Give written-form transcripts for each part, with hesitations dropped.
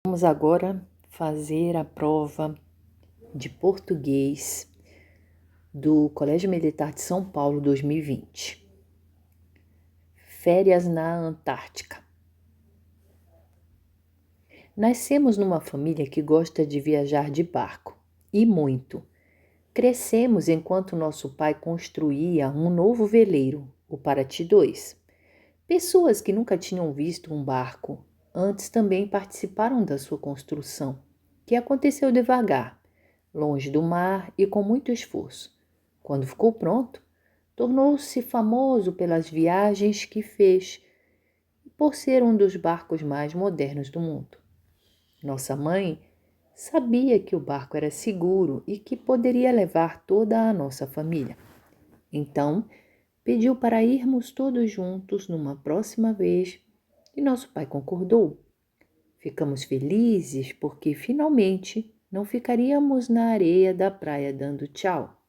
Vamos agora fazer a prova de português do Colégio Militar de São Paulo 2020. Férias na Antártica. Nascemos numa família que gosta de viajar de barco, e muito. Crescemos enquanto nosso pai construía um novo veleiro, o Paraty 2. Pessoas que nunca tinham visto um barco antes também participaram da sua construção, que aconteceu devagar, longe do mar e com muito esforço. Quando ficou pronto, tornou-se famoso pelas viagens que fez e por ser um dos barcos mais modernos do mundo. Nossa mãe sabia que o barco era seguro e que poderia levar toda a nossa família. Então, pediu para irmos todos juntos numa próxima vez e nosso pai concordou. Ficamos felizes porque finalmente não ficaríamos na areia da praia dando tchau.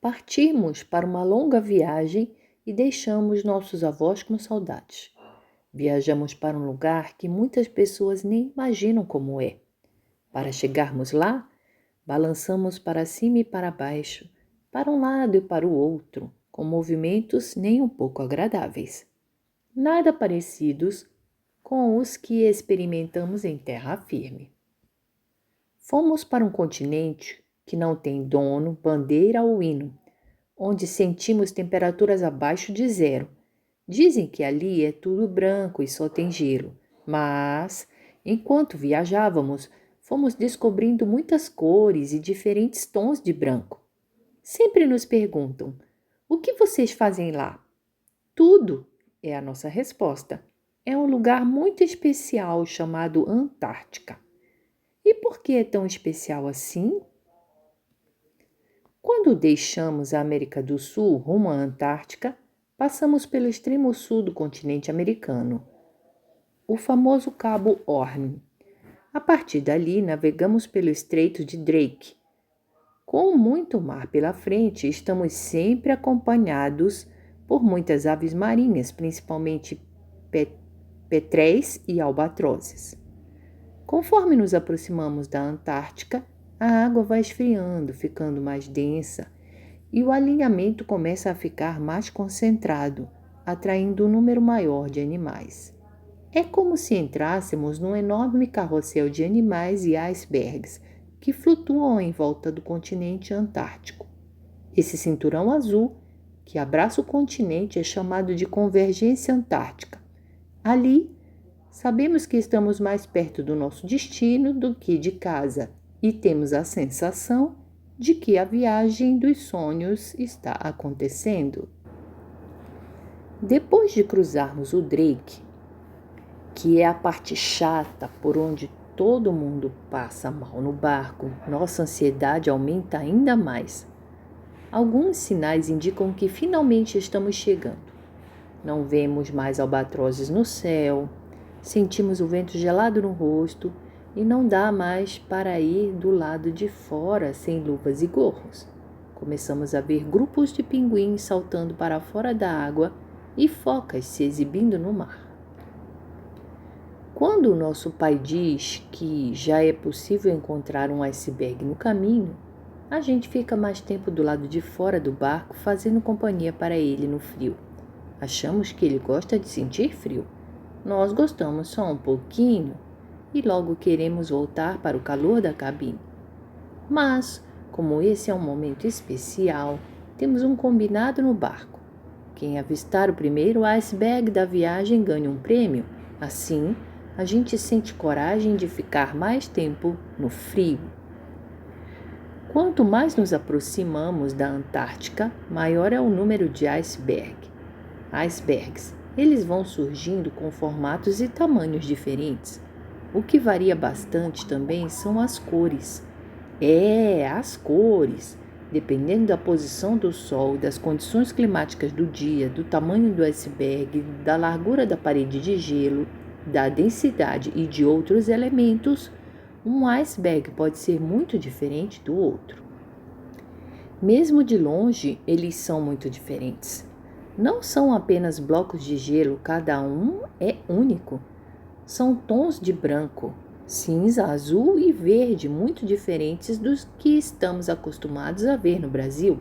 Partimos para uma longa viagem e deixamos nossos avós com saudades. Viajamos para um lugar que muitas pessoas nem imaginam como é. Para chegarmos lá, balançamos para cima e para baixo, para um lado e para o outro, com movimentos nem um pouco agradáveis. Nada parecidos com os que experimentamos em terra firme. Fomos para um continente que não tem dono, bandeira ou hino, onde sentimos temperaturas abaixo de zero. Dizem que ali é tudo branco e só tem gelo, mas, enquanto viajávamos, fomos descobrindo muitas cores e diferentes tons de branco. Sempre nos perguntam: o que vocês fazem lá? Tudo, é a nossa resposta. É um lugar muito especial chamado Antártica. E por que é tão especial assim? Quando deixamos a América do Sul rumo à Antártica, passamos pelo extremo sul do continente americano, o famoso Cabo Horn. A partir dali, navegamos pelo Estreito de Drake. Com muito mar pela frente, estamos sempre acompanhados por muitas aves marinhas, principalmente petréis e albatrozes. Conforme nos aproximamos da Antártica, a água vai esfriando, ficando mais densa, e o alinhamento começa a ficar mais concentrado, atraindo um número maior de animais. É como se entrássemos num enorme carrossel de animais e icebergs que flutuam em volta do continente antártico. Esse cinturão azul, que abraça o continente, é chamado de convergência antártica. Ali, sabemos que estamos mais perto do nosso destino do que de casa e temos a sensação de que a viagem dos sonhos está acontecendo. Depois de cruzarmos o Drake, que é a parte chata por onde todo mundo passa mal no barco, nossa ansiedade aumenta ainda mais. Alguns sinais indicam que finalmente estamos chegando. Não vemos mais albatrozes no céu, sentimos o vento gelado no rosto e não dá mais para ir do lado de fora sem luvas e gorros. Começamos a ver grupos de pinguins saltando para fora da água e focas se exibindo no mar. Quando o nosso pai diz que já é possível encontrar um iceberg no caminho, a gente fica mais tempo do lado de fora do barco fazendo companhia para ele no frio. Achamos que ele gosta de sentir frio. Nós gostamos só um pouquinho e logo queremos voltar para o calor da cabine. Mas, como esse é um momento especial, temos um combinado no barco. Quem avistar o primeiro iceberg da viagem ganha um prêmio. Assim, a gente sente coragem de ficar mais tempo no frio. Quanto mais nos aproximamos da Antártica, maior é o número de icebergs. Eles vão surgindo com formatos e tamanhos diferentes. O que varia bastante também são as cores. As cores! Dependendo da posição do sol, das condições climáticas do dia, do tamanho do iceberg, da largura da parede de gelo, da densidade e de outros elementos, um iceberg pode ser muito diferente do outro. Mesmo de longe, eles são muito diferentes. Não são apenas blocos de gelo, cada um é único. São tons de branco, cinza, azul e verde muito diferentes dos que estamos acostumados a ver no Brasil.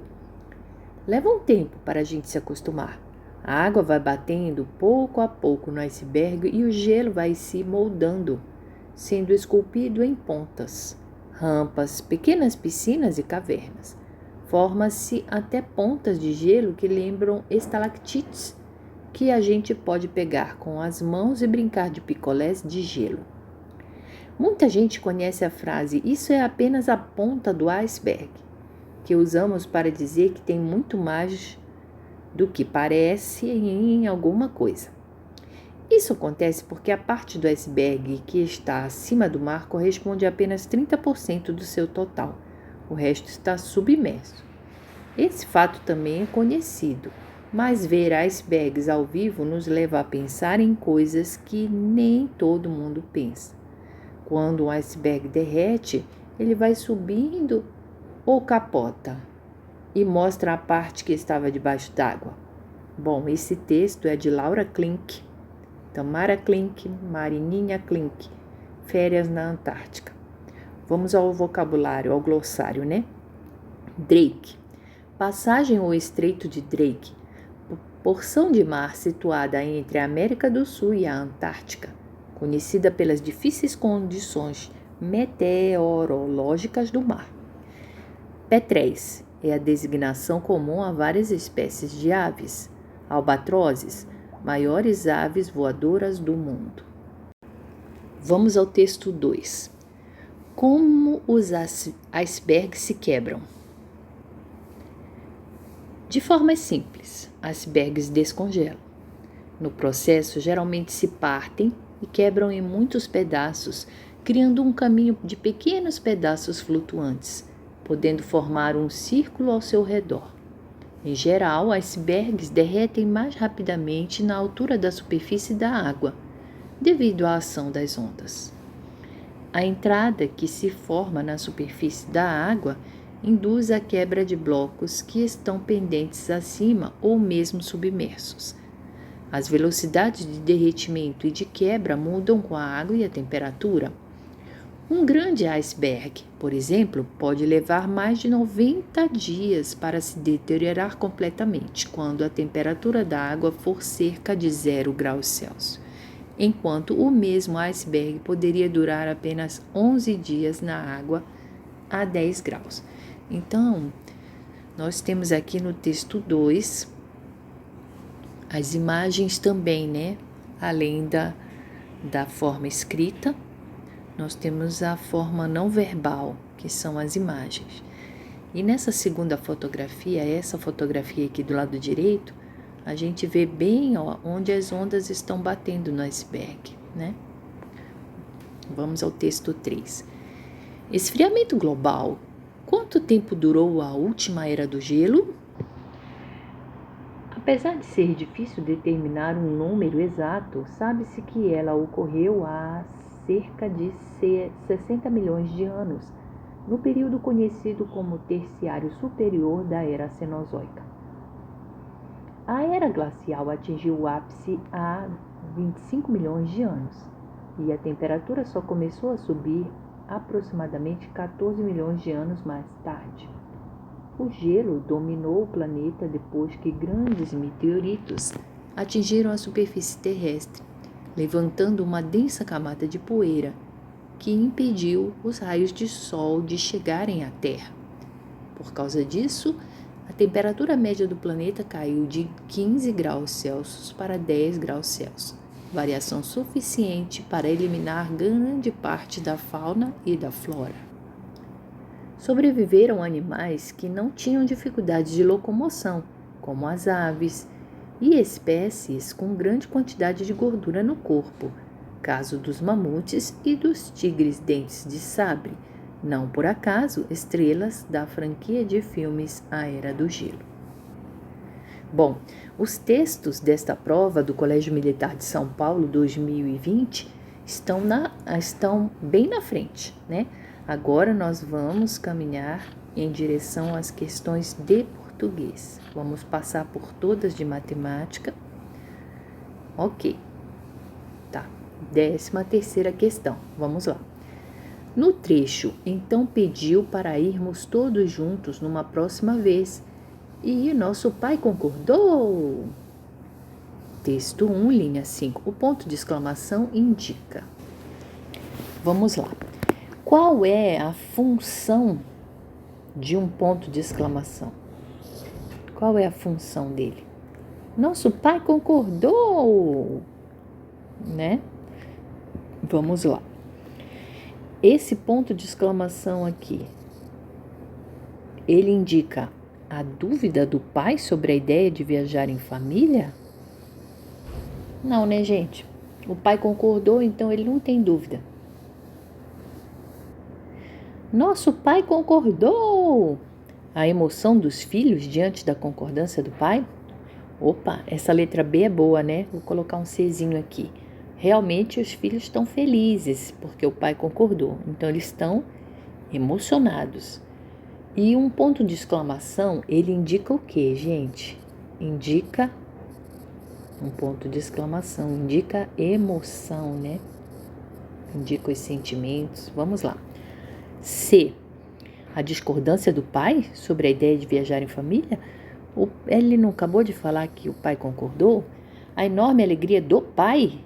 Leva um tempo para a gente se acostumar. A água vai batendo pouco a pouco no iceberg e o gelo vai se moldando, sendo esculpido em pontas, rampas, pequenas piscinas e cavernas. Forma-se até pontas de gelo que lembram estalactites, que a gente pode pegar com as mãos e brincar de picolés de gelo. Muita gente conhece a frase "isso é apenas a ponta do iceberg", que usamos para dizer que tem muito mais do que parece em alguma coisa. Isso acontece porque a parte do iceberg que está acima do mar corresponde a apenas 30% do seu total. O resto está submerso. Esse fato também é conhecido, mas ver icebergs ao vivo nos leva a pensar em coisas que nem todo mundo pensa. Quando um iceberg derrete, ele vai subindo ou capota e mostra a parte que estava debaixo d'água. Bom, esse texto é de Laura Klink, Tamara Klink, Marininha Klink, Férias na Antártica. Vamos ao vocabulário, ao glossário, né? Drake, passagem ou Estreito de Drake, porção de mar situada entre a América do Sul e a Antártica, conhecida pelas difíceis condições meteorológicas do mar. Pétrés é a designação comum a várias espécies de aves. Albatrozes, maiores aves voadoras do mundo. Vamos ao texto 2. Como os icebergs se quebram? De forma simples, icebergs descongelam. No processo, geralmente se partem e quebram em muitos pedaços, criando um caminho de pequenos pedaços flutuantes, podendo formar um círculo ao seu redor. Em geral, icebergs derretem mais rapidamente na altura da superfície da água, devido à ação das ondas. A entrada que se forma na superfície da água induz a quebra de blocos que estão pendentes acima ou mesmo submersos. As velocidades de derretimento e de quebra mudam com a água e a temperatura. Um grande iceberg, por exemplo, pode levar mais de 90 dias para se deteriorar completamente quando a temperatura da água for cerca de 0 graus Celsius, enquanto o mesmo iceberg poderia durar apenas 11 dias na água a 10 graus. Então, nós temos aqui no texto 2 as imagens também, né? Além da forma escrita, nós temos a forma não verbal, que são as imagens. E nessa segunda fotografia, essa fotografia aqui do lado direito, a gente vê bem onde as ondas estão batendo no iceberg, né? Vamos ao texto 3. Esfriamento global. Quanto tempo durou a última era do gelo? Apesar de ser difícil determinar um número exato, sabe-se que ela ocorreu há cerca de 60 milhões de anos, no período conhecido como Terciário Superior da Era Cenozoica. A Era Glacial atingiu o ápice há 25 milhões de anos, e a temperatura só começou a subir aproximadamente 14 milhões de anos mais tarde. O gelo dominou o planeta depois que grandes meteoritos atingiram a superfície terrestre, levantando uma densa camada de poeira que impediu os raios de sol de chegarem à Terra. Por causa disso, a temperatura média do planeta caiu de 15 graus Celsius para 10 graus Celsius, variação suficiente para eliminar grande parte da fauna e da flora. Sobreviveram animais que não tinham dificuldade de locomoção, como as aves, e espécies com grande quantidade de gordura no corpo, caso dos mamutes e dos tigres dentes de sabre, não por acaso estrelas da franquia de filmes A Era do Gelo. Bom, os textos desta prova do Colégio Militar de São Paulo 2020 estão bem na frente, né? Agora nós vamos caminhar em direção às questões de português. Vamos passar por todas de matemática. Ok, tá. 13ª questão. Vamos lá. No trecho, então pediu para irmos todos juntos numa próxima vez, e nosso pai concordou. Texto 1, linha 5. O ponto de exclamação indica. Vamos lá. Qual é a função de um ponto de exclamação? Qual é a função dele? Nosso pai concordou, né? Vamos lá. Esse ponto de exclamação aqui, ele indica a dúvida do pai sobre a ideia de viajar em família? Não, né, gente? O pai concordou, então ele não tem dúvida. Nosso pai concordou! A emoção dos filhos diante da concordância do pai? Opa, essa letra B é boa, né? Vou colocar um Czinho aqui. Realmente os filhos estão felizes porque o pai concordou. Então eles estão emocionados. E um ponto de exclamação, ele indica o quê, gente? Indica um ponto de exclamação, indica emoção, né? Indica os sentimentos. Vamos lá. C. A discordância do pai sobre a ideia de viajar em família? Ele não acabou de falar que o pai concordou? A enorme alegria do pai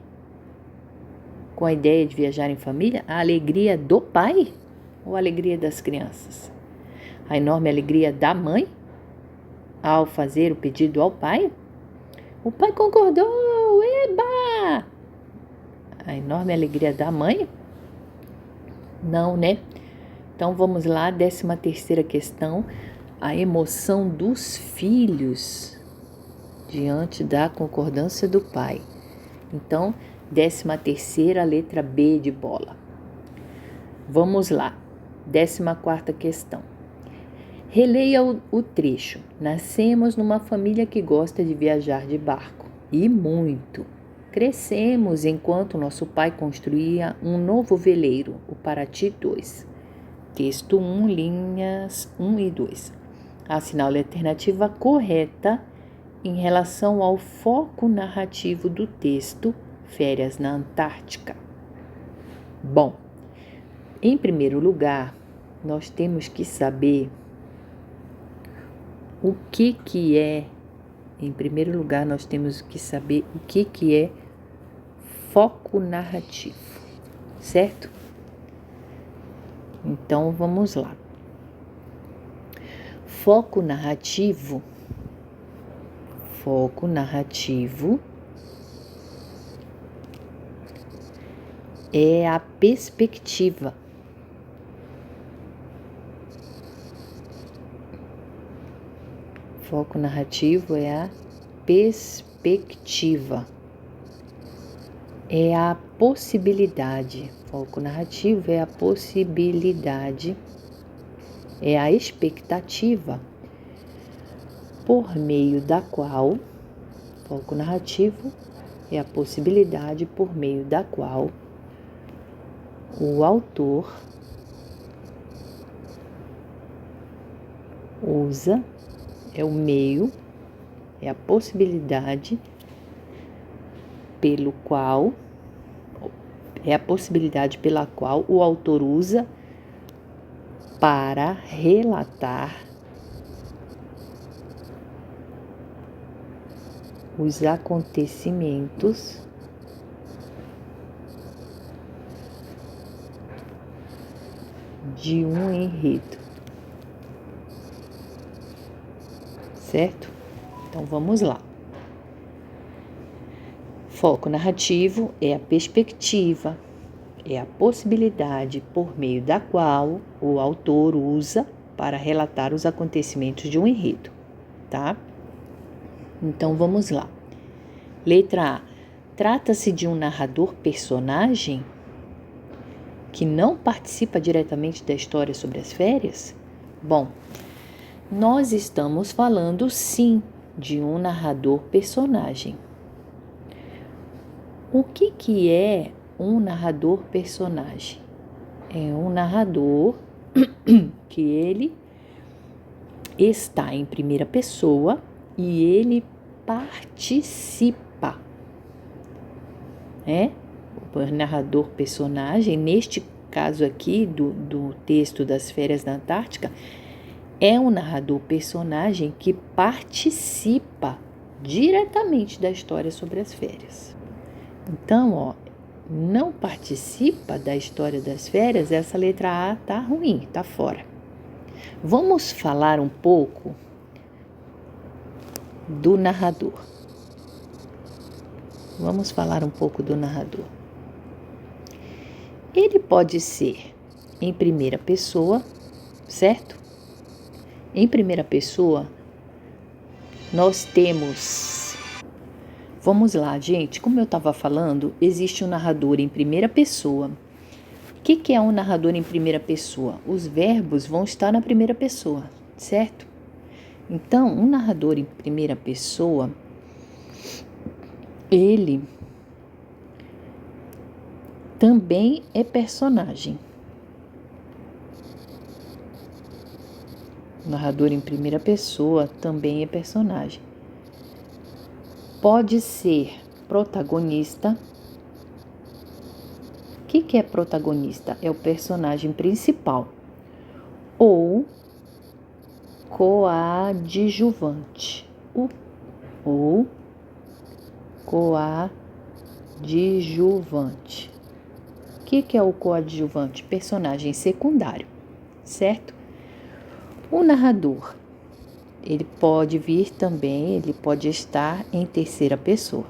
com a ideia de viajar em família? A alegria do pai ou a alegria das crianças? A enorme alegria da mãe ao fazer o pedido ao pai? O pai concordou! Eba! A enorme alegria da mãe? Não, né? Então vamos lá, 13ª questão. A emoção dos filhos diante da concordância do pai. Então, 13ª, letra B de bola. Vamos lá, 14ª questão. Releia o trecho. Nascemos numa família que gosta de viajar de barco, e muito. Crescemos enquanto nosso pai construía um novo veleiro, o Paraty 2. Texto 1, linhas 1 e 2. Assinale a alternativa correta em relação ao foco narrativo do texto Férias na Antártica. Bom, em primeiro lugar, nós temos que saber o que é, em primeiro lugar, nós temos que saber o que é foco narrativo, certo? Então, vamos lá. Foco narrativo é a perspectiva. Foco narrativo é a perspectiva. É a possibilidade. Foco narrativo é a possibilidade. É a expectativa por meio da qual, foco narrativo é a possibilidade por meio da qual o autor usa, é o meio, é a possibilidade pelo qual, é a possibilidade pela qual o autor usa para relatar os acontecimentos de um enredo, certo? Então vamos lá. Foco narrativo é a perspectiva, é a possibilidade por meio da qual o autor usa para relatar os acontecimentos de um enredo, tá? Então vamos lá. Letra A. Trata-se de um narrador personagem que não participa diretamente da história sobre as férias? Bom, nós estamos falando sim de um narrador personagem. O que é um narrador personagem? É um narrador que ele está em primeira pessoa e ele participa. por narrador personagem, neste caso aqui do texto das Férias na Antártica, é um narrador personagem que participa diretamente da história sobre as férias. Então, não participa da história das férias, essa letra A tá ruim, tá fora. Vamos falar um pouco do narrador. Ele pode ser em primeira pessoa, certo? Em primeira pessoa, nós temos... Vamos lá, gente. Como eu estava falando, existe um narrador em primeira pessoa. O que é um narrador em primeira pessoa? Os verbos vão estar na primeira pessoa, certo? Então, um narrador em primeira pessoa, ele também é personagem. O narrador em primeira pessoa também é personagem. Pode ser protagonista. O que é protagonista? É o personagem principal. Ou coadjuvante. Ou coadjuvante. O que é o coadjuvante? Personagem secundário, certo? O narrador, ele pode vir também, ele pode estar em terceira pessoa.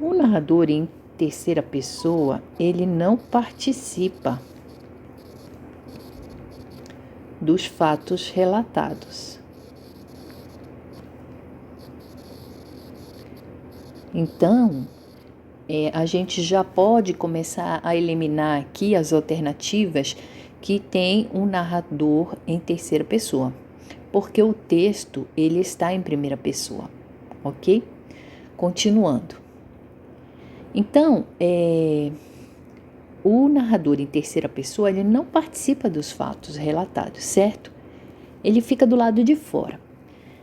O narrador em terceira pessoa, ele não participa dos fatos relatados. Então, a gente já pode começar a eliminar aqui as alternativas que tem um narrador em terceira pessoa, porque o texto ele está em primeira pessoa, ok? Continuando. Então, o narrador em terceira pessoa ele não participa dos fatos relatados, certo? Ele fica do lado de fora.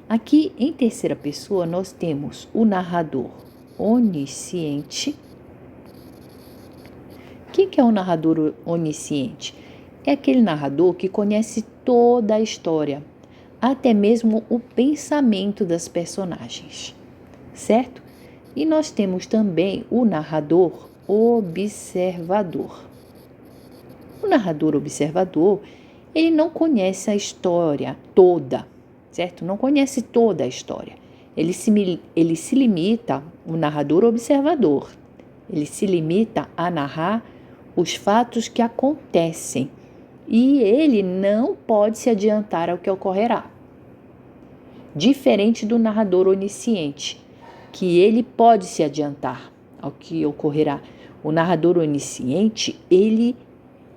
Aqui em terceira pessoa nós temos o narrador onisciente. O que é o narrador onisciente? É aquele narrador que conhece toda a história, até mesmo o pensamento das personagens, certo? E nós temos também o narrador observador. O narrador observador, ele não conhece a história toda, certo? Não conhece toda a história. Ele se limita, o narrador observador, ele se limita a narrar os fatos que acontecem. E ele não pode se adiantar ao que ocorrerá. Diferente do narrador onisciente, que ele pode se adiantar ao que ocorrerá. O narrador onisciente, ele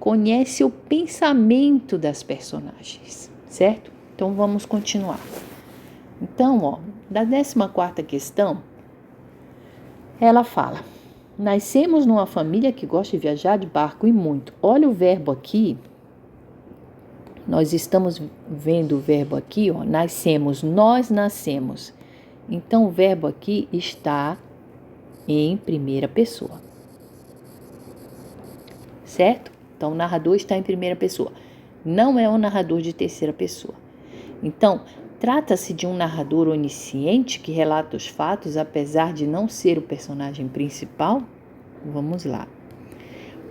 conhece o pensamento das personagens, certo? Então, vamos continuar. Então, da 14ª questão, ela fala: nascemos numa família que gosta de viajar de barco e muito. Olha o verbo aqui. Nós estamos vendo o verbo aqui, nascemos, nós nascemos. Então, o verbo aqui está em primeira pessoa. Certo? Então, o narrador está em primeira pessoa. Não é um narrador de terceira pessoa. Então, trata-se de um narrador onisciente que relata os fatos, apesar de não ser o personagem principal? Vamos lá.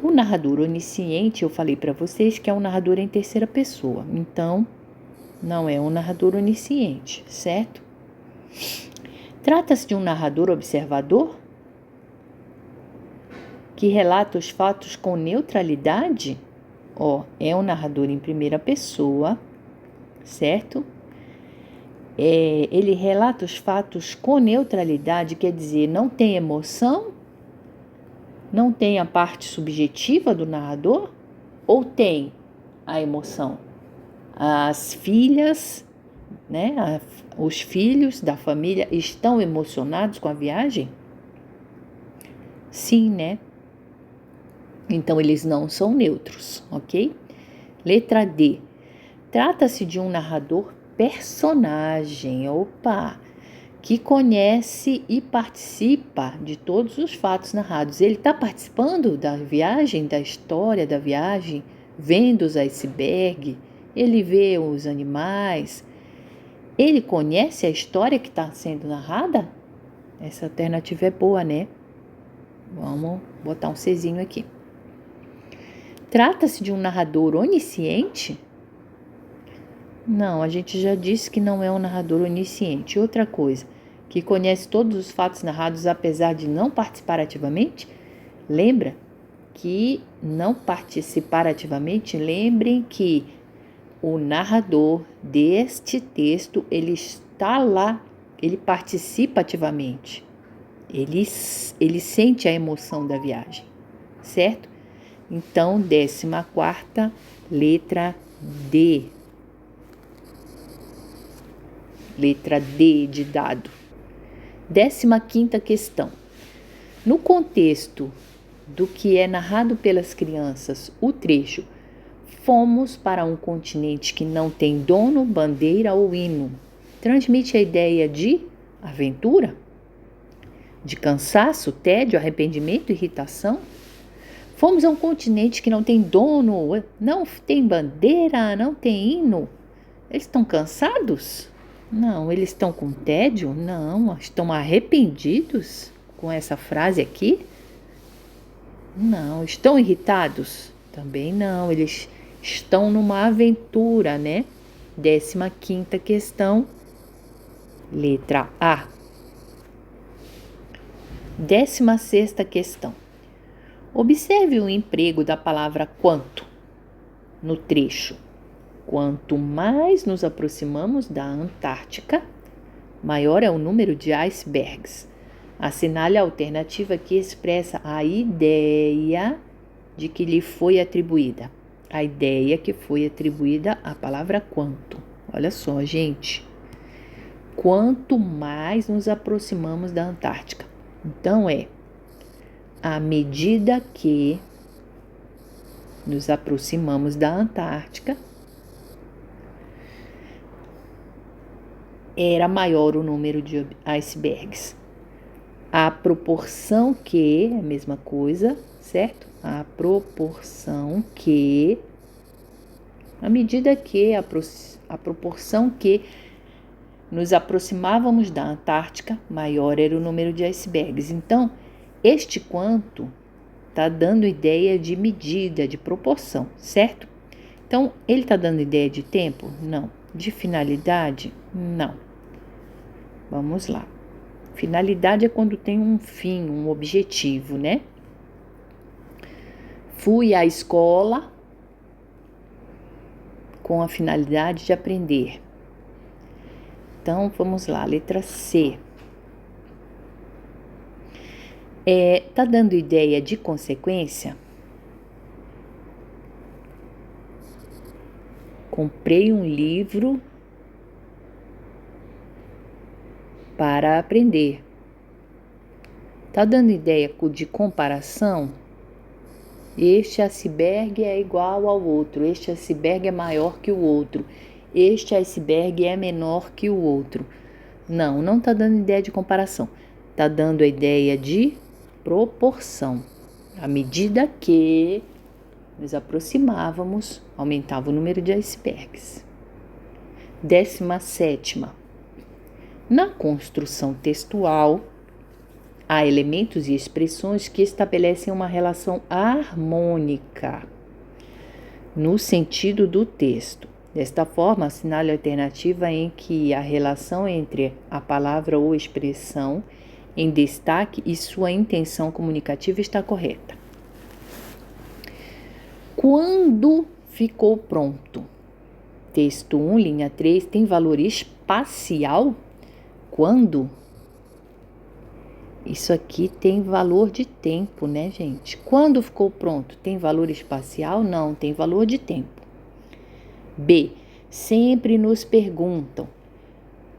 O narrador onisciente, eu falei para vocês que é um narrador em terceira pessoa. Então, não é um narrador onisciente, certo? Trata-se de um narrador observador que relata os fatos com neutralidade? É um narrador em primeira pessoa, certo? Ele relata os fatos com neutralidade, quer dizer, não tem emoção? Não tem a parte subjetiva do narrador? Ou tem a emoção? As filhas, né? Os filhos da família estão emocionados com a viagem? Sim, né? Então, eles não são neutros, ok? Letra D. Trata-se de um narrador personagem. Opa! O que conhece e participa de todos os fatos narrados. Ele está participando da viagem, da história da viagem, vendo os icebergs, ele vê os animais, ele conhece a história que está sendo narrada? Essa alternativa é boa, né? Vamos botar um Czinho aqui. Trata-se de um narrador onisciente? Não, a gente já disse que não é um narrador onisciente. Outra coisa, que conhece todos os fatos narrados apesar de não participar ativamente? Lembra que não participar ativamente? Lembrem que o narrador deste texto, ele está lá, ele participa ativamente. Ele sente a emoção da viagem, certo? Então, 14ª, letra D. Letra D de dado. 15ª questão. No contexto do que é narrado pelas crianças, o trecho "Fomos para um continente que não tem dono, bandeira ou hino" transmite a ideia de aventura? De cansaço, tédio, arrependimento, irritação? Fomos a um continente que não tem dono, não tem bandeira, não tem hino. Eles estão cansados? Não. Eles estão com tédio? Não. Estão arrependidos com essa frase aqui? Não. Estão irritados? Também não. Eles estão numa aventura, né? 15ª questão, letra A. 16ª questão. Observe o emprego da palavra quanto no trecho. Quanto mais nos aproximamos da Antártica, maior é o número de icebergs. Assinale a alternativa que expressa a ideia de que lhe foi atribuída. A ideia que foi atribuída à palavra quanto. Olha só, gente. Quanto mais nos aproximamos da Antártica. Então, à medida que nos aproximamos da Antártica, era maior o número de icebergs. A proporção que, é a mesma coisa, certo? A proporção que, à medida que, a proporção que nos aproximávamos da Antártica, maior era o número de icebergs. Então, este quanto está dando ideia de medida, de proporção, certo? Então, ele está dando ideia de tempo? Não. De finalidade? Não. Vamos lá. Finalidade é quando tem um fim, um objetivo, né? Fui à escola com a finalidade de aprender. Então, vamos lá, letra C. Tá dando ideia de consequência? Comprei um livro para aprender. Tá dando ideia de comparação? Este iceberg é igual ao outro, este iceberg é maior que o outro, este iceberg é menor que o outro. Não tá dando ideia de comparação. Tá dando a ideia de proporção. À medida que nos aproximávamos, aumentava o número de icebergs. 17ª. Na construção textual, há elementos e expressões que estabelecem uma relação harmônica no sentido do texto. Desta forma, assinale a alternativa em que a relação entre a palavra ou expressão em destaque e sua intenção comunicativa está correta. Quando ficou pronto? Texto 1, linha 3, tem valor espacial? Quando? Isso aqui tem valor de tempo, né, gente? Quando ficou pronto? Tem valor espacial? Não, tem valor de tempo. B. Sempre nos perguntam.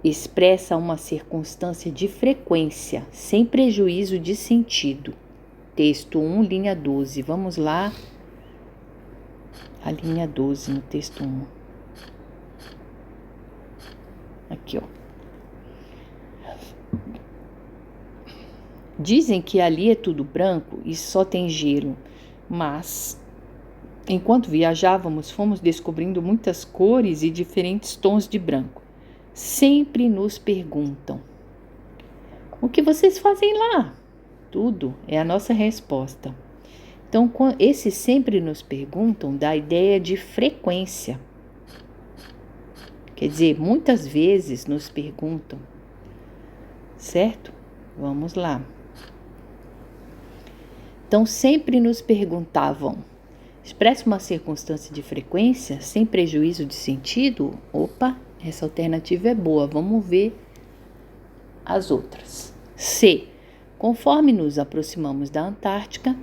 Expressa uma circunstância de frequência, sem prejuízo de sentido. Texto 1, linha 12. Vamos lá. A linha 12 no texto 1. Aqui, ó. Dizem que ali é tudo branco e só tem gelo, mas enquanto viajávamos, fomos descobrindo muitas cores e diferentes tons de branco. Sempre nos perguntam: o que vocês fazem lá? Tudo é a nossa resposta. Então, esses sempre nos perguntam dá a ideia de frequência. Quer dizer, muitas vezes nos perguntam, certo? Vamos lá. Então, sempre nos perguntavam: expressa uma circunstância de frequência sem prejuízo de sentido? Opa, essa alternativa é boa. Vamos ver as outras. C. Conforme nos aproximamos da Antártica,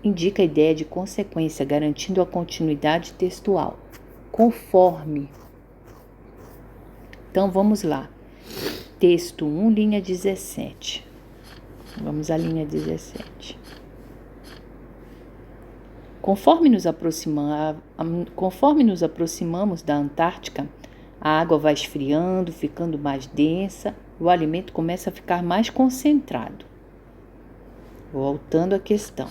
indica a ideia de consequência, garantindo a continuidade textual. Conforme. Então, vamos lá. Texto 1, linha 17. Vamos à linha 17. Conforme nos aproximamos da Antártica, a água vai esfriando, ficando mais densa, o alimento começa a ficar mais concentrado. Voltando à questão.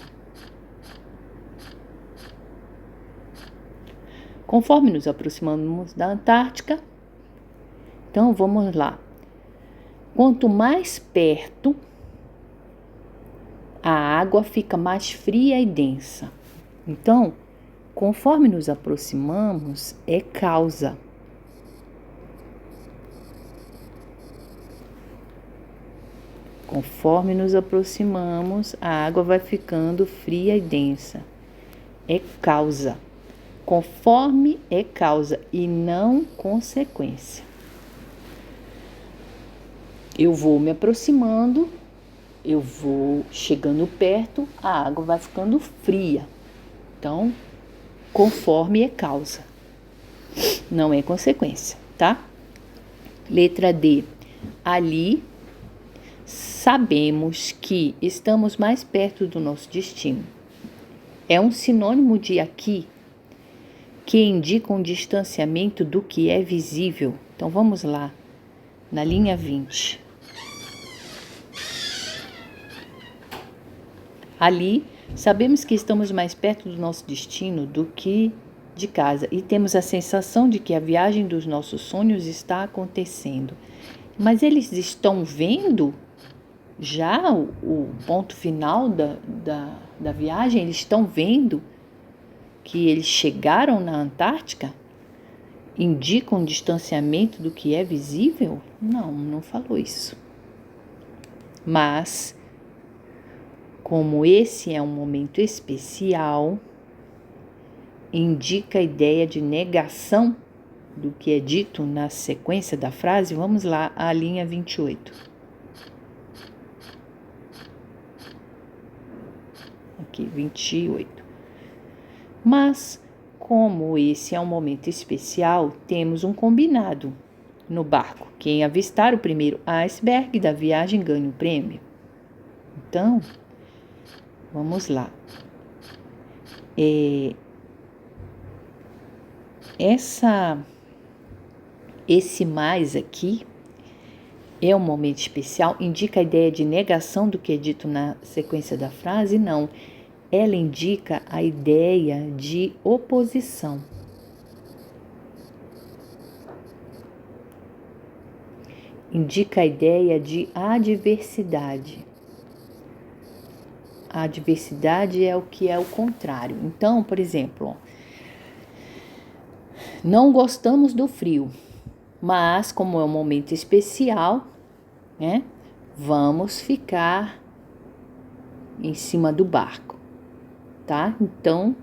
Conforme nos aproximamos da Antártica, então vamos lá. Quanto mais perto, a água fica mais fria e densa. Então, conforme nos aproximamos, é causa. Conforme nos aproximamos, a água vai ficando fria e densa. É causa. Conforme é causa e não consequência. Eu vou me aproximando, eu vou chegando perto, a água vai ficando fria. Então, conforme é causa, não é consequência, tá? Letra D. Ali sabemos que estamos mais perto do nosso destino. É um sinônimo de aqui, que indica um distanciamento do que é visível. Então, vamos lá, na linha 20. Ali, sabemos que estamos mais perto do nosso destino do que de casa e temos a sensação de que a viagem dos nossos sonhos está acontecendo. Mas eles estão vendo já o ponto final da viagem? Eles estão vendo que eles chegaram na Antártica? Indica um distanciamento do que é visível? Não, não falou isso. Mas, como esse é um momento especial, indica a ideia de negação do que é dito na sequência da frase. Vamos lá, à linha 28. Aqui, 28. Mas, como esse é um momento especial, temos um combinado no barco. Quem avistar o primeiro iceberg da viagem ganha o prêmio. Então, vamos lá. Esse mais aqui é um momento especial, indica a ideia de negação do que é dito na sequência da frase? Não. Ela indica a ideia de oposição. Indica a ideia de adversidade. A adversidade é o que é o contrário. Então, por exemplo, não gostamos do frio, mas como é um momento especial, né, vamos ficar em cima do barco, tá? Então,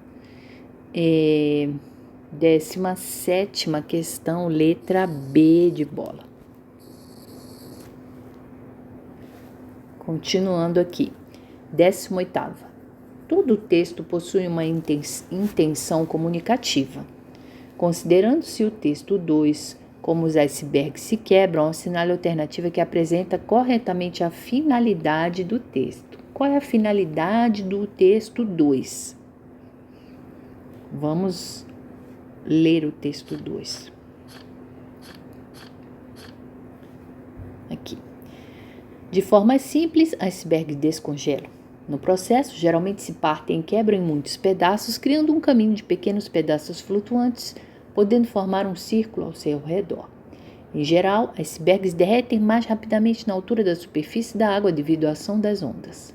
17ª questão, letra B de bola. Continuando aqui. 18ª. Todo texto possui uma intenção comunicativa. Considerando-se o texto 2 como os icebergs se quebram, assinale a alternativa que apresenta corretamente a finalidade do texto. Qual é a finalidade do texto 2? Vamos ler o texto 2. Aqui. De forma simples, icebergs descongelam. No processo, geralmente se partem e quebram em muitos pedaços, criando um caminho de pequenos pedaços flutuantes, podendo formar um círculo ao seu redor. Em geral, icebergs derretem mais rapidamente na altura da superfície da água devido à ação das ondas.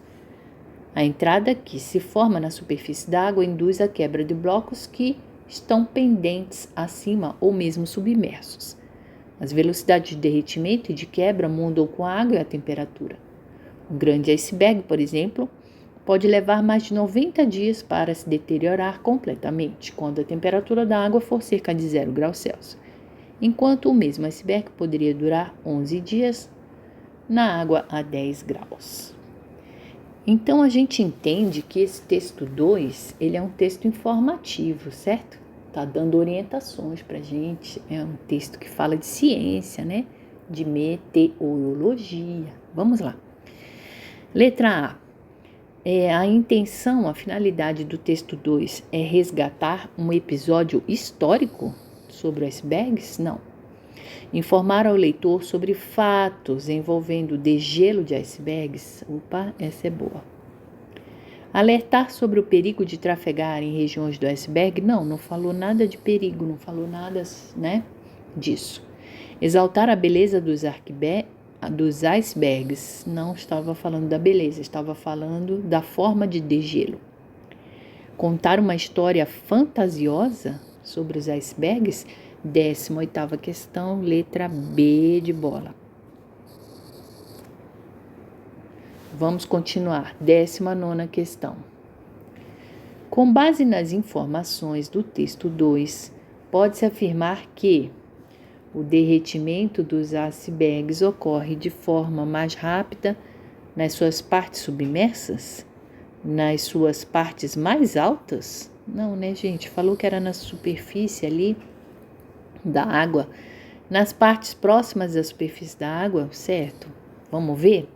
A entrada que se forma na superfície da água induz a quebra de blocos que estão pendentes acima ou mesmo submersos. As velocidades de derretimento e de quebra mudam com a água e a temperatura. Um grande iceberg, por exemplo, pode levar mais de 90 dias para se deteriorar completamente, quando a temperatura da água for cerca de 0 graus Celsius, enquanto o mesmo iceberg poderia durar 11 dias na água a 10 graus. Então, a gente entende que esse texto 2, ele é um texto informativo, certo? Está dando orientações para a gente, é um texto que fala de ciência, né? De meteorologia. Vamos lá. Letra A. A intenção, a finalidade do texto 2 é resgatar um episódio histórico sobre icebergs? Não. Informar ao leitor sobre fatos envolvendo o degelo de icebergs? Opa, essa é boa. Alertar sobre o perigo de trafegar em regiões do iceberg? Não falou nada de perigo, não falou nada, né, disso. Exaltar a beleza dos icebergs? Não estava falando da beleza, estava falando da forma de degelo. Contar uma história fantasiosa sobre os icebergs? 18ª questão, letra B de bola. Vamos continuar. 19ª questão. Com base nas informações do texto 2, pode-se afirmar que o derretimento dos icebergs ocorre de forma mais rápida nas suas partes submersas? Nas suas partes mais altas? Não, né, gente? Falou que era na superfície ali da água, nas partes próximas da superfície da água, certo? Vamos ver?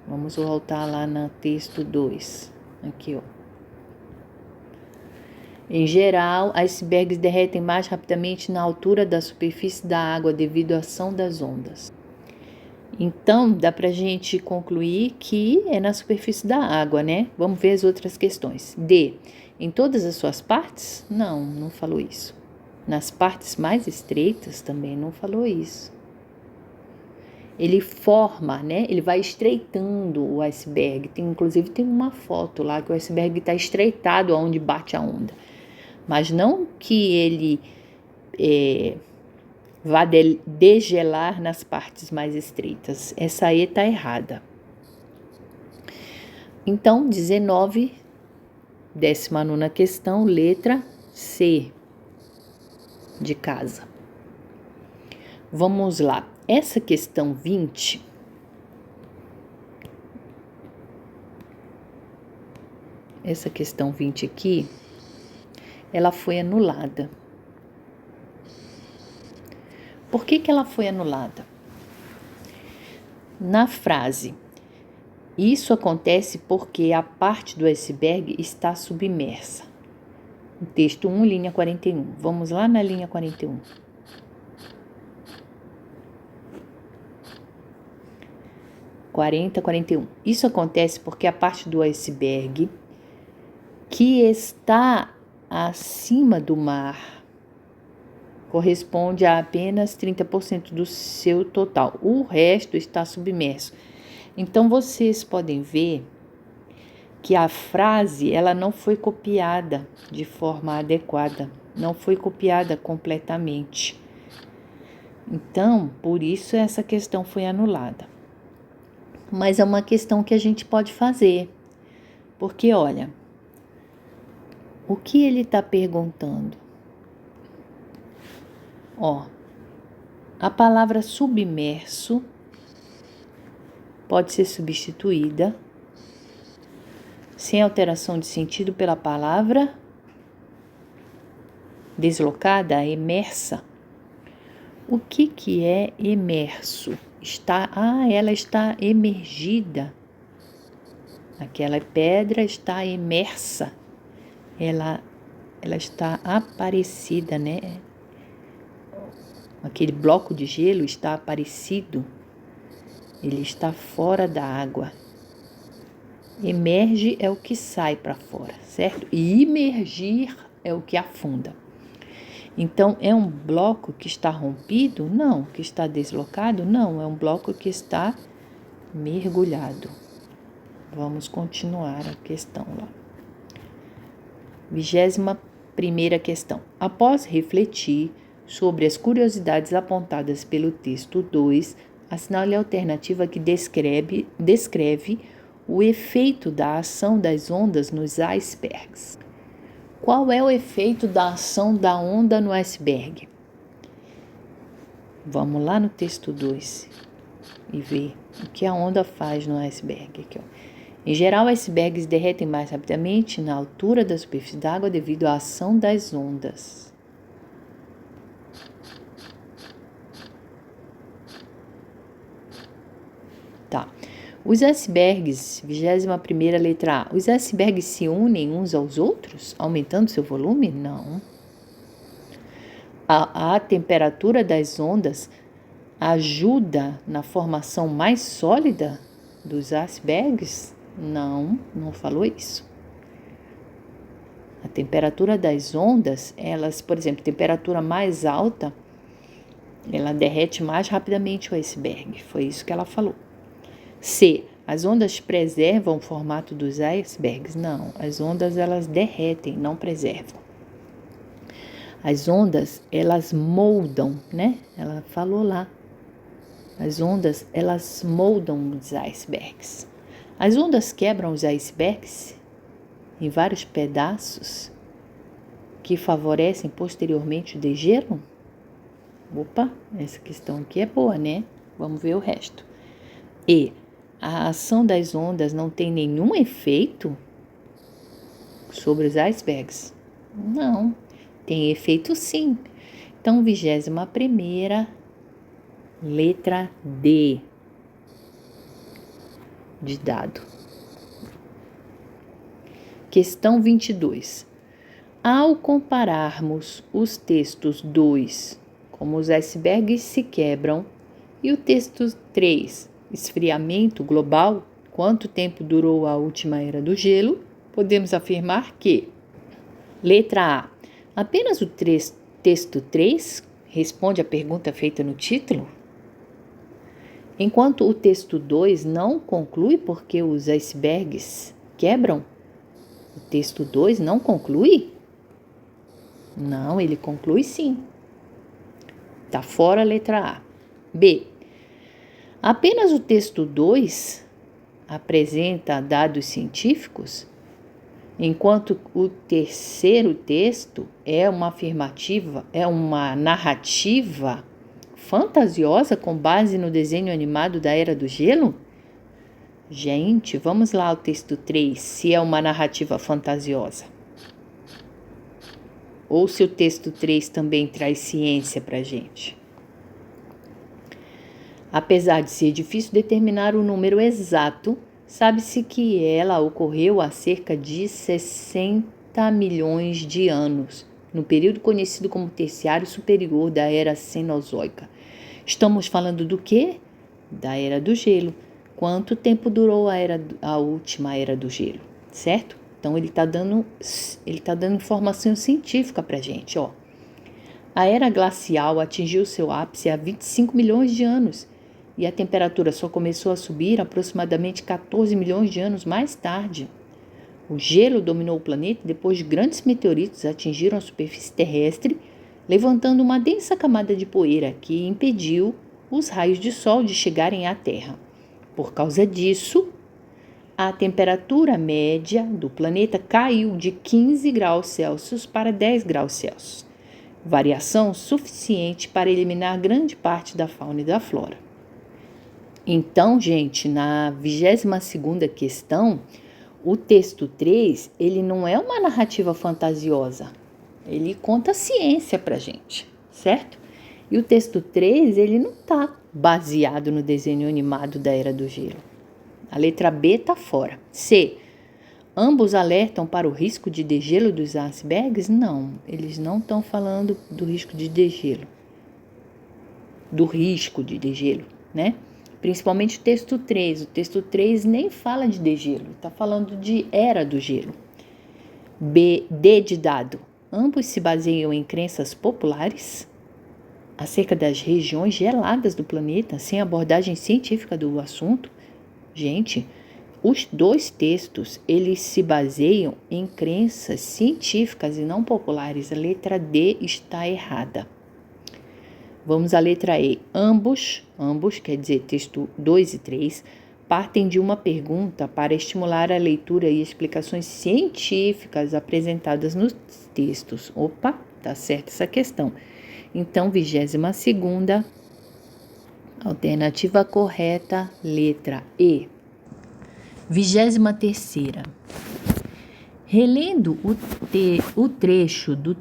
Vamos voltar lá no texto 2. Aqui, ó. Em geral, icebergs derretem mais rapidamente na altura da superfície da água devido à ação das ondas. Então, dá pra gente concluir que é na superfície da água, né? Vamos ver as outras questões. D. Em todas as suas partes? Não falou isso. Nas partes mais estreitas também não falou isso. Ele forma, né? Ele vai estreitando o iceberg. Inclusive tem uma foto lá que o iceberg está estreitado aonde bate a onda. Mas não que ele vá degelar nas partes mais estreitas. Essa aí está errada. Então, 19, 19ª questão, letra C de casa. Vamos lá. Essa questão 20, essa questão 20 aqui, ela foi anulada. Por que ela foi anulada? Na frase, isso acontece porque a parte do iceberg está submersa. No texto 1, linha 41. Vamos lá na linha 41. Isso acontece porque a parte do iceberg que está acima do mar corresponde a apenas 30% do seu total. O resto está submerso. Então, vocês podem ver que a frase ela não foi copiada de forma adequada, não foi copiada completamente. Então, por isso essa questão foi anulada. Mas é uma questão que a gente pode fazer, porque olha, o que ele está perguntando? A palavra submerso pode ser substituída sem alteração de sentido pela palavra deslocada, emersa. O que é emerso? Ela está emergida. Aquela pedra está emersa. Ela está aparecida, né? Aquele bloco de gelo está aparecido. ele está fora da água. Emerge é o que sai para fora, certo? E imergir é o que afunda. Então, é um bloco que está rompido? Não. Que está deslocado? Não. É um bloco que está mergulhado. Vamos continuar a questão lá. 21ª questão. Após refletir sobre as curiosidades apontadas pelo texto 2, assinale a alternativa que descreve o efeito da ação das ondas nos icebergs. Qual é o efeito da ação da onda no iceberg? Vamos lá no texto 2 e ver o que a onda faz no iceberg. Aqui, ó. Em geral, icebergs derretem mais rapidamente na altura da superfície d'água devido à ação das ondas. Tá. Os icebergs, 21ª letra A, os icebergs se unem uns aos outros, aumentando seu volume? Não. A temperatura das ondas ajuda na formação mais sólida dos icebergs? Não, não falou isso. A temperatura das ondas, elas, por exemplo, temperatura mais alta, ela derrete mais rapidamente o iceberg. Foi isso que ela falou. C. As ondas preservam o formato dos icebergs? Não, as ondas elas derretem, não preservam. As ondas, elas moldam, né? Ela falou lá. As ondas, elas moldam os icebergs. As ondas quebram os icebergs em vários pedaços que favorecem posteriormente o degelo? Opa, essa questão aqui é boa, né? Vamos ver o resto. E a ação das ondas não tem nenhum efeito sobre os icebergs? Não, tem efeito sim. Então, 21ª, letra D de dado. Questão 22. Ao compararmos os textos 2, como os icebergs se quebram, e o texto 3, esfriamento global, quanto tempo durou a última era do gelo, podemos afirmar que, letra A, apenas o texto 3 responde à pergunta feita no título, enquanto o texto 2 não conclui porque os icebergs quebram. O texto 2 não conclui? Não, ele conclui sim. Está fora a letra A. B. Apenas o texto 2 apresenta dados científicos, enquanto o terceiro texto é uma narrativa fantasiosa com base no desenho animado da Era do Gelo? Gente, vamos lá ao texto 3, se é uma narrativa fantasiosa. Ou se o texto 3 também traz ciência para a gente. Apesar de ser difícil determinar o número exato, sabe-se que ela ocorreu há cerca de 60 milhões de anos, no período conhecido como Terciário Superior da Era Cenozoica. Estamos falando do quê? Da Era do Gelo. Quanto tempo durou a última Era do Gelo, certo? Então, ele está dando informação científica para a gente, ó. A Era Glacial atingiu seu ápice há 25 milhões de anos e a temperatura só começou a subir aproximadamente 14 milhões de anos mais tarde. O gelo dominou o planeta depois de grandes meteoritos atingiram a superfície terrestre, levantando uma densa camada de poeira que impediu os raios de sol de chegarem à Terra. Por causa disso, a temperatura média do planeta caiu de 15 graus Celsius para 10 graus Celsius, variação suficiente para eliminar grande parte da fauna e da flora. Então, gente, na 22ª questão, o texto 3, ele não é uma narrativa fantasiosa, ele conta ciência pra gente, certo? E o texto 3, ele não está baseado no desenho animado da Era do Gelo. A letra B está fora. C. Ambos alertam para o risco de degelo dos icebergs? Não, eles não estão falando do risco de degelo. Do risco de degelo, né? principalmente o texto 3. O texto 3 nem fala de degelo, está falando de era do gelo. D de dado. Ambos se baseiam em crenças populares acerca das regiões geladas do planeta, sem abordagem científica do assunto. Gente, os dois textos, eles se baseiam em crenças científicas e não populares. A letra D está errada. Vamos à letra E. Ambos, quer dizer, texto 2 e 3, partem de uma pergunta para estimular a leitura e explicações científicas apresentadas nos textos. Opa, tá certa essa questão. Então, 22ª, alternativa correta, letra E. 23ª. Relendo o trecho do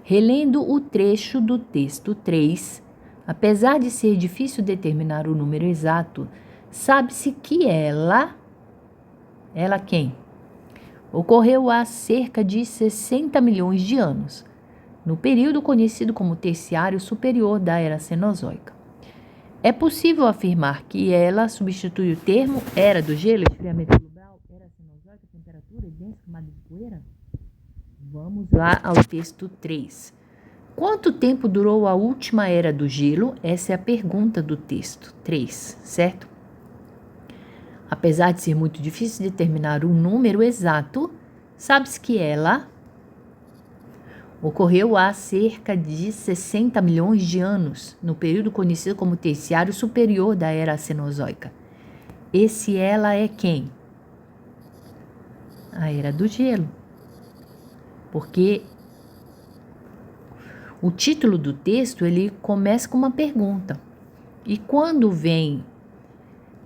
Relendo o trecho do texto 3, apesar de ser difícil determinar o número exato, sabe-se que ela quem? Ocorreu há cerca de 60 milhões de anos, no período conhecido como Terciário Superior da Era Cenozoica. É possível afirmar que ela substitui o termo Era do Gelo, esfriamento global, Era Cenozoica, temperatura e densa camada de poeira? Vamos lá ao texto 3. Quanto tempo durou a última Era do Gelo? Essa é a pergunta do texto 3, certo? Apesar de ser muito difícil determinar o número exato, sabe-se que ela ocorreu há cerca de 60 milhões de anos, no período conhecido como Terciário Superior da Era Cenozoica. Esse ela é quem? A Era do Gelo. Porque o título do texto, ele começa com uma pergunta. E quando vem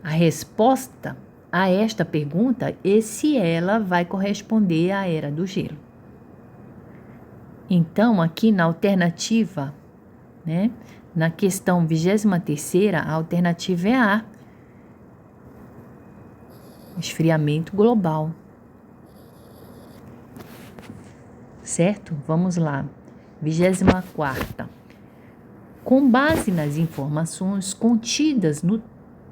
a resposta a esta pergunta, esse ela vai corresponder à Era do Gelo. Então, aqui na alternativa, né, na questão 23ª, a alternativa é A. Esfriamento global. Certo? Vamos lá. 24ª. Com base nas informações contidas no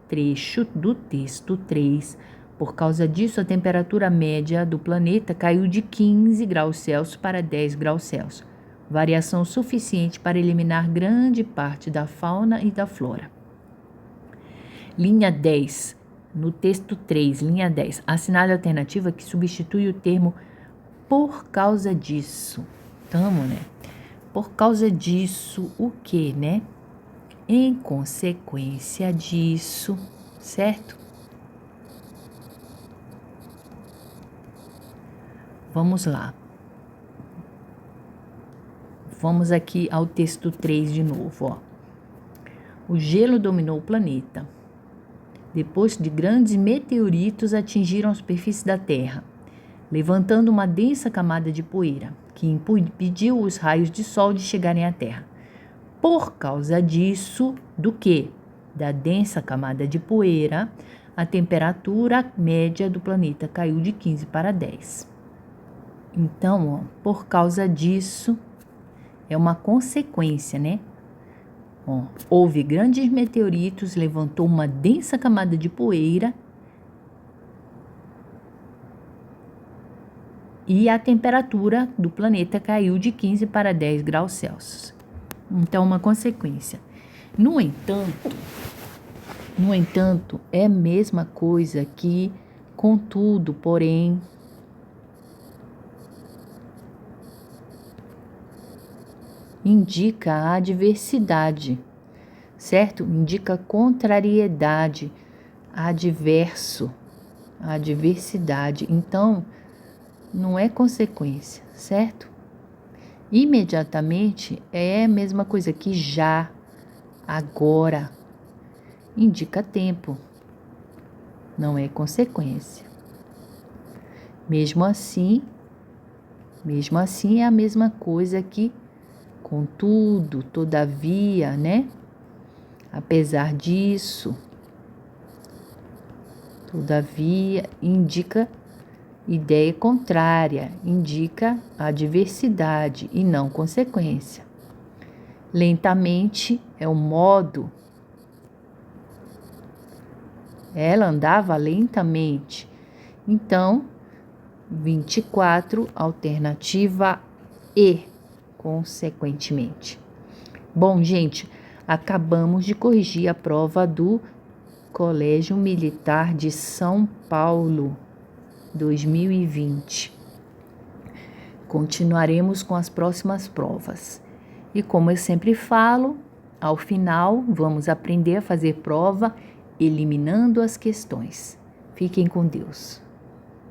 trecho do texto 3, por causa disso, a temperatura média do planeta caiu de 15 graus Celsius para 10 graus Celsius, variação suficiente para eliminar grande parte da fauna e da flora. Linha 10, no texto 3, linha 10, assinale a alternativa que substitui o termo por causa disso. Tamo, né? Por causa disso, o que, né? Em consequência disso, certo? Vamos lá. Vamos aqui ao texto 3 de novo, ó. O gelo dominou o planeta. Depois de grandes meteoritos atingiram a superfície da Terra, levantando uma densa camada de poeira, que impediu os raios de sol de chegarem à Terra. Por causa disso, do quê? Da densa camada de poeira, a temperatura média do planeta caiu de 15 para 10. Então, ó, por causa disso, é uma consequência, né? Ó, houve grandes meteoritos, levantou uma densa camada de poeira e a temperatura do planeta caiu de 15 para 10 graus Celsius. Então, uma consequência. No entanto, é a mesma coisa que, contudo, porém, indica a adversidade, certo? Indica contrariedade, adverso, adversidade. Então, não é consequência, certo? Imediatamente é a mesma coisa que já, agora, indica tempo, não é consequência. Mesmo assim é a mesma coisa que contudo, todavia, né? Apesar disso, todavia, indica ideia contrária, indica adversidade e não consequência. Lentamente é o modo. Ela andava lentamente. Então, 24, alternativa E, consequentemente. Bom, gente, acabamos de corrigir a prova do Colégio Militar de São Paulo, 2020. Continuaremos com as próximas provas. E como eu sempre falo, ao final vamos aprender a fazer prova eliminando as questões. Fiquem com Deus.